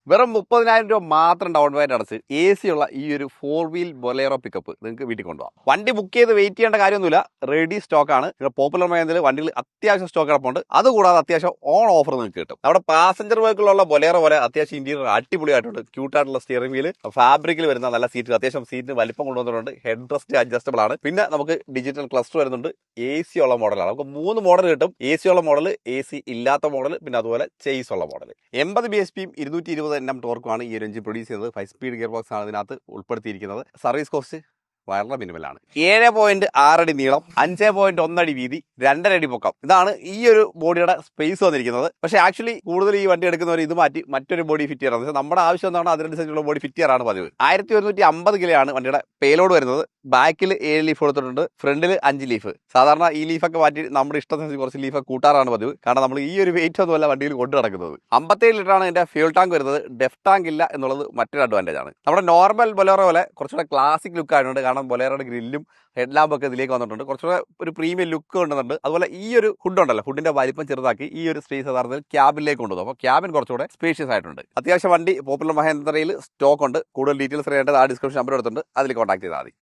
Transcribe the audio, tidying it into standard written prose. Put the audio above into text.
വെറും 30,000 രൂപ മാത്രം ഡൗൺ പേയ്മെന്റ് അടച്ച് AC ഉള്ള ഈ ഒരു 4 വീൽ ബൊലേറോ പിക്കപ്പ് നിങ്ങൾക്ക് വീട്ടിൽ കൊണ്ടുപോകാം. വണ്ടി ബുക്ക് ചെയ്ത് വെയിറ്റ് ചെയ്യേണ്ട കാര്യമൊന്നുമില്ല. റെഡി സ്റ്റോക്കാണ്. ഇവിടെ പോപ്പുലർ മഹേന്ദ്രയിൽ വണ്ടികൾ അത്യാവശ്യം സ്റ്റോക്ക് കിടപ്പുണ്ട്. അതുകൂടാതെ അത്യാവശ്യം ഓൺ ഓഫർ നിങ്ങൾക്ക് കിട്ടും. നമ്മുടെ പാസഞ്ചർ വെഹിക്കിളുള്ള ബൊലേറോ പോലെ അത്യാവശ്യം ഇന്റീരിയർ അടിപൊളിയായിട്ടുണ്ട്. ക്യൂട്ടായിട്ടുള്ള സ്റ്റിയറിംഗ് വീല്, ഫാബ്രിക്കിൽ വരുന്ന നല്ല സീറ്റ്, അത്യാവശ്യം സീറ്റിന് വലിപ്പം കൊണ്ടുവന്നിട്ടുണ്ട്. ഹെഡ് റെസ്റ്റ് അഡ്ജസ്റ്റബിൾ ആണ്. പിന്നെ നമുക്ക് ഡിജിറ്റൽ ക്ലസ്റ്റർ വരുന്നുണ്ട്. AC ഉള്ള മോഡലാണ്. നമുക്ക് 3 മോഡൽ കിട്ടും. AC ഉള്ള മോഡൽ, AC ഇല്ലാത്ത മോഡൽ, പിന്നെ അതുപോലെ ചേസ് ഉള്ള മോഡൽ. 80 bhp 220 Nm ടോർക്കുമാണ് ഈ ഒരു എഞ്ചിൻ പ്രൊഡ്യൂസ് ചെയ്യുന്നത്. 5 സ്പീഡ് ഗിയർ ബോക്സ് ആണ് ഇതിനകത്ത് ഉൾപ്പെടുത്തിയിരിക്കുന്നത്. സർവീസ് കോസ്റ്റ് വളരെ മിനിമലാണ്. 7.6 അടി നീളം, 5.1 അടി വീതി, 2.5 അടി പൊക്കം. ഇതാണ് ഈ ഒരു ബോഡിയുടെ സ്പേസ് വന്നിരിക്കുന്നത്. പക്ഷേ ആക്ച്വലി കൂടുതൽ ഈ വണ്ടി എടുക്കുന്നവർ ഇത് മാറ്റി മറ്റൊരു ബോഡി ഫിറ്റ് ചെയ്യാറാണ്. പക്ഷേ നമ്മുടെ ആവശ്യം എന്താണ് അതിനനുസരിച്ചുള്ള ബോഡി ഫിറ്റ് ചെയ്യാറാണ് പതിവ്. 1150 കിലോയാണ് വണ്ടിയുടെ പേലോഡ് വരുന്നത്. ബാക്കിൽ 7 ലീഫ് കൊടുത്തിട്ടുണ്ട്, ഫ്രണ്ടിൽ 5 ലീഫ്. സാധാരണ ഈ ലീഫൊക്കെ മാറ്റി നമ്മുടെ ഇഷ്ടത്തിനനുസരിച്ച് കുറച്ച് ലീഫ് കൂട്ടാറാണ് പതിവ്. കാരണം നമ്മൾ ഈ ഒരു വെയിറ്റ് ഒന്നുമല്ല വണ്ടിയിൽ കൊണ്ടു നടക്കുന്നത്. 57 ലിറ്ററാണ് ഇതിന്റെ ഫ്യൂൽ ടാങ്ക് വരുന്നത്. ഡെഫ് ടാങ്ക് ഇല്ല എന്നുള്ളത് മറ്റൊരു അഡ്വാൻറ്റേജ് ആണ്. നമ്മുടെ നോർമൽ ബൊലേറോ പോലെ കുറച്ചുകൂടെ ക്ലാസിക് ലുക്ക് ആയതുകൊണ്ട്, കാരണം ബൊലേറോയുടെ ഗ്രില്ലും ഹെഡ് ലാമ്പൊക്കെ ഇതിലേക്ക് വന്നിട്ടുണ്ട്. കുറച്ചുകൂടെ ഒരു പ്രീമിയം ലുക്ക് കൊണ്ടുവന്നിട്ടുണ്ട്. അതുപോലെ ഈ ഒരു ഹുഡ് ഉണ്ടല്ലോ, ഹുഡിന്റെ വലിപ്പം ചെറുതാക്കി ഈ ഒരു സ്പേസ് യഥാർത്ഥത്തിൽ ക്യാബിലേക്ക് കൊണ്ടുവന്നു. അപ്പോൾ ക്യാബിൻ കുറച്ചുകൂടെ സ്പേഷ്യസ് ആയിട്ടുണ്ട്. അത്യാവശ്യം വണ്ടി പോപ്പുലർ മഹേന്ദ്രയിൽ സ്റ്റോക്ക് ഉണ്ട്. കൂടുതൽ ഡീറ്റെയിൽസ് അറിയേണ്ടത് ആ ഡിസ്ക്രിപ്ഷൻ നമ്പർ എടുത്തിട്ടുണ്ട്, അതിൽ കോൺടാക്ട് ചെയ്താൽ മതി.